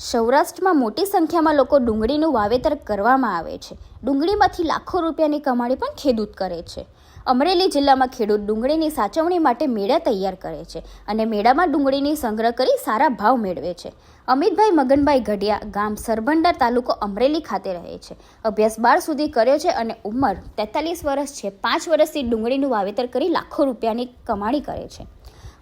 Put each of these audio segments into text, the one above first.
સૌરાષ્ટ્રમાં મોટી સંખ્યામાં લોકો ડુંગળીનું વાવેતર કરવામાં આવે છે. ડુંગળીમાંથી લાખો રૂપિયાની કમાણી પણ ખેડૂત કરે છે. અમરેલી જિલ્લામાં ખેડૂત ડુંગળીની સાચવણી માટે મેળા તૈયાર કરે છે અને મેળામાં ડુંગળીની સંગ્રહ કરી સારા ભાવ મેળવે છે. અમિતભાઈ મગનભાઈ ગઢિયા ગામ સરભંડા તાલુકો અમરેલી ખાતે રહે છે. અભ્યાસ 12 સુધી કર્યો છે અને ઉંમર 43 વર્ષ છે. 5 વર્ષથી ડુંગળીનું વાવેતર કરી લાખો રૂપિયાની કમાણી કરે છે.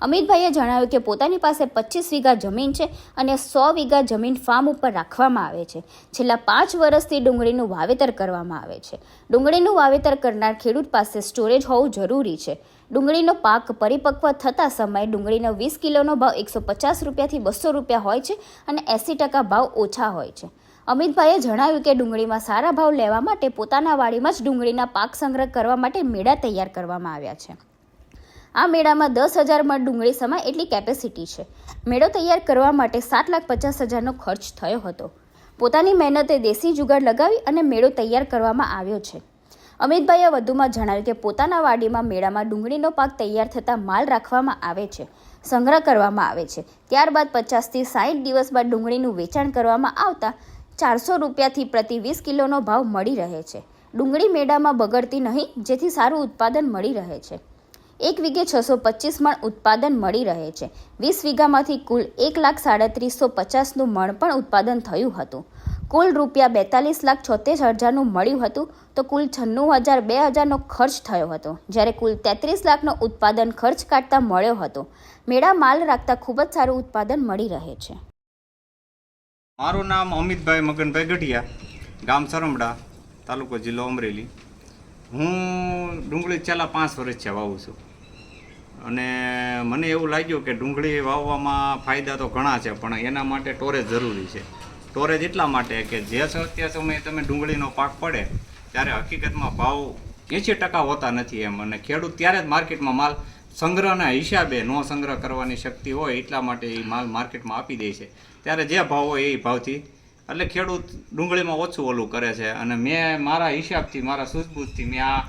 અમિતભાઈએ જણાવ્યું કે પોતાની પાસે 25 વીઘા જમીન છે અને 100 વીઘા જમીન ફાર્મ ઉપર રાખવામાં આવે છે. છેલ્લા 5 વર્ષથી ડુંગળીનું વાવેતર કરવામાં આવે છે. ડુંગળીનું વાવેતર કરનાર ખેડૂત પાસે સ્ટોરેજ હોવું જરૂરી છે. ડુંગળીનો પાક પરિપક્વ થતા સમયે ડુંગળીનો 20 કિલોનો ભાવ 150 રૂપિયાથી 200 રૂપિયા હોય છે અને 80% ભાવ ઓછા હોય છે. અમિતભાઈએ જણાવ્યું કે ડુંગળીમાં સારા ભાવ લેવા માટે પોતાના વાડીમાં જ ડુંગળીના પાક સંગ્રહ કરવા માટે મેળા તૈયાર કરવામાં આવ્યા છે. આ મેળામાં 10,000 મણ ડુંગળી સમાય એટલી કેપેસિટી છે. મેળો તૈયાર કરવા માટે 7,50,000નો ખર્ચ થયો હતો. પોતાની મહેનતે દેશી જુગાડ લગાવી અને મેળો તૈયાર કરવામાં આવ્યો છે. અમિતભાઈએ વધુમાં જણાવ્યું કે પોતાના વાડીમાં મેળામાં ડુંગળીનો પાક તૈયાર થતાં માલ રાખવામાં આવે છે, સંગ્રહ કરવામાં આવે છે. ત્યારબાદ 50થી 60 દિવસ બાદ ડુંગળીનું વેચાણ કરવામાં આવતા 400 રૂપિયાથી પ્રતિ 20 કિલોનો ભાવ મળી રહે છે. ડુંગળી મેળામાં બગડતી નહીં, જેથી સારું ઉત્પાદન મળી રહે છે. 1 વીઘે 625 મણ ઉત્પાદન મળી રહે છે. 20 વીઘામાંથી કુલ 1,37,50,000નું મણ પણ ઉત્પાદન થયું હતું. કુલ રૂપિયા 42,76,000નું મળ્યું હતું તો કુલ 96,000-2,000નો ખર્ચ થયો હતો, જ્યારે કુલ 33 લાખનો ઉત્પાદન ખર્ચ કાઢતા મળ્યો હતો. મેળા માલ રાખતા ખૂબ જ સારું ઉત્પાદન મળી રહે છે. મારું નામ અમિતભાઈ મગનભાઈ ગઢિયા, ગામ સરભંડા, તાલુકો જિલ્લો અમરેલી. હું ડુંગળી છેલ્લા 5 વર્ષથી વાવું છું અને મને એવું લાગ્યું કે ડુંગળી વાવવામાં ફાયદા તો ઘણા છે, પણ એના માટે સ્ટોરેજ જરૂરી છે. સ્ટોરેજ એટલા માટે કે જે તે સમયે તમે ડુંગળીનો પાક પડે ત્યારે હકીકતમાં ભાવ 80% હોતા નથી એમ, અને ખેડૂત ત્યારે જ માર્કેટમાં માલ સંગ્રહના હિસાબે ન સંગ્રહ કરવાની શક્તિ હોય એટલા માટે એ માલ માર્કેટમાં આપી દે છે. ત્યારે જે ભાવ હોય એ ભાવથી એટલે ખેડૂત ડુંગળીમાં ઓછું ઓલું કરે છે. અને મેં મારા હિસાબથી, મારા સૂઝબૂઝથી મેં આ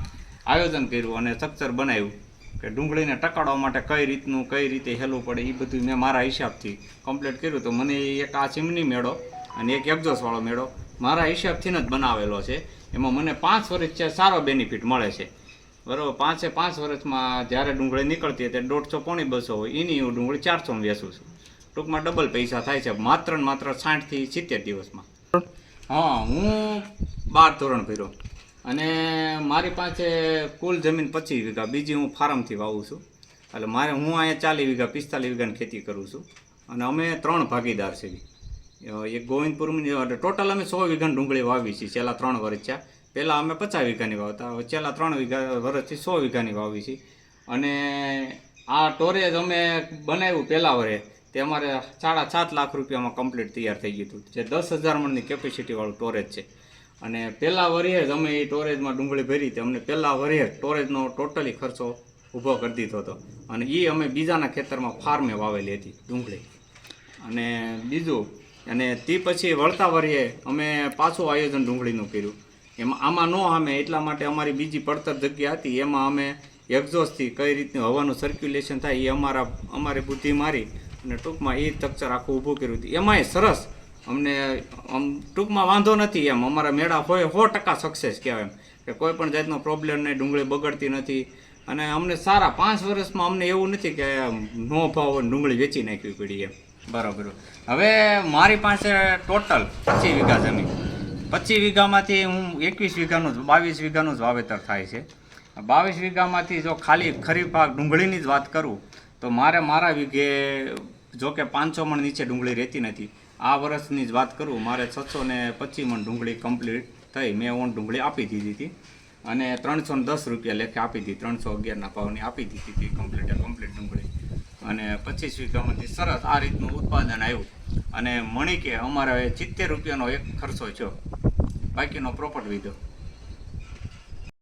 આયોજન કર્યું અને સ્ટ્રક્ચર બનાવ્યું કે ડુંગળીને ટકાડવા માટે કઈ રીતે હેલવું પડે એ બધું મેં મારા હિસાબથી કમ્પ્લીટ કર્યું. તો મને એક આ ચીમની મેળો અને એક એક્ઝોસ્ટવાળો મેળો મારા હિસાબથી જ બનાવેલો છે. એમાં મને 5 વર્ષ સારો બેનિફિટ મળે છે. બરાબર, 5 વર્ષમાં જ્યારે ડુંગળી નીકળતી ત્યારે 150-200 હોય, એની હું ડુંગળી 400 વેચું છું. ટૂંકમાં ડબલ પૈસા થાય છે માત્ર 60 થી 70 દિવસમાં. હા, હું 12 ધોરણ ભર્યો અને મારી પાસે કુલ જમીન 25 વીઘા, બીજી હું ફાર્મથી વાવું છું. એટલે હું અહીંયા 40 વીઘા 45 વીઘાની ખેતી કરું છું અને અમે 3 ભાગીદાર છીએ. એક ગોવિંદપુરની, ટોટલ અમે 100 વીઘાની ડુંગળી વાવી છીએ છેલ્લા 3 વર્ષ થયા. પહેલાં અમે 50 વીઘાની વાવતા, છેલ્લા 3 વર્ષથી 100 વીઘાની વાવી છીએ. અને આ સ્ટોરેજ અમે બનાવ્યું પહેલા વર્ષે તે અમારે 7.5 લાખ રૂપિયામાં કમ્પ્લીટ તૈયાર થઈ ગયું હતું, જે 10,000 મણની કેપેસિટીવાળું સ્ટોરેજ છે. અને પહેલા વર્ષે જ અમે એ સ્ટોરેજમાં ડુંગળી ભરી હતી. અમને પહેલા વર્ષે સ્ટોરેજનો ટોટલી ખર્ચો ઊભો કરી દીધો હતો અને એ અમે બીજાના ખેતરમાં ફાર્મે વાવેલી હતી ડુંગળી. અને બીજું, અને તે પછી વળતા વર્ષે અમે પાછું આયોજન ડુંગળીનું કર્યું. આમાં ન અમે એટલા માટે અમારી બીજી પડતર જગ્યા હતી, એમાં અમે એક્ઝોસ્ટથી કઈ રીતનું હવાનું સર્ક્યુલેશન થાય એ અમારી બુદ્ધિ મારી અને ટૂંકમાં એ સ્ટ્રક્ચર આખું ઊભું કર્યું હતું. એમાંય સરસ અમને ટૂંકમાં વાંધો નથી એમ. અમારા મેળા હોય 100% સક્સેસ કહેવાય એમ, કે કોઈ પણ જાતનો પ્રોબ્લેમ નહીં, ડુંગળી બગડતી નથી. અને અમને સારા 5 વર્ષમાં અમને એવું નથી કે નો ભાવ હોય ડુંગળી વેચી નાખવી પડી એમ. બરાબર. હવે મારી પાસે ટોટલ 25 વીઘા જમીન, 25 વીઘામાંથી હું 21 વીઘાનું 22 વીઘાનું જ વાવેતર થાય છે. 22 વીઘામાંથી જો ખાલી ખરીફ પાક ડુંગળીની જ વાત કરું તો મારા વીઘે જો કે 500 મણ નીચે ડુંગળી રહેતી નથી. આ વર્ષની જ વાત કરું, મારે 625 મણ ડુંગળી કમ્પ્લીટ થઈ. મેં ઓન ડુંગળી આપી દીધી હતી અને 310 રૂપિયા લેખે આપી દીધી, 311ના ભાવની આપી દીધી હતી કમ્પ્લીટ ડુંગળી. અને 25 વીઘામાંથી સરસ આ રીતનું ઉત્પાદન આવ્યું. અને મણી કે અમારે 70 રૂપિયાનો એક ખર્ચો થયો, બાકીનો પ્રોફિટ લીધો.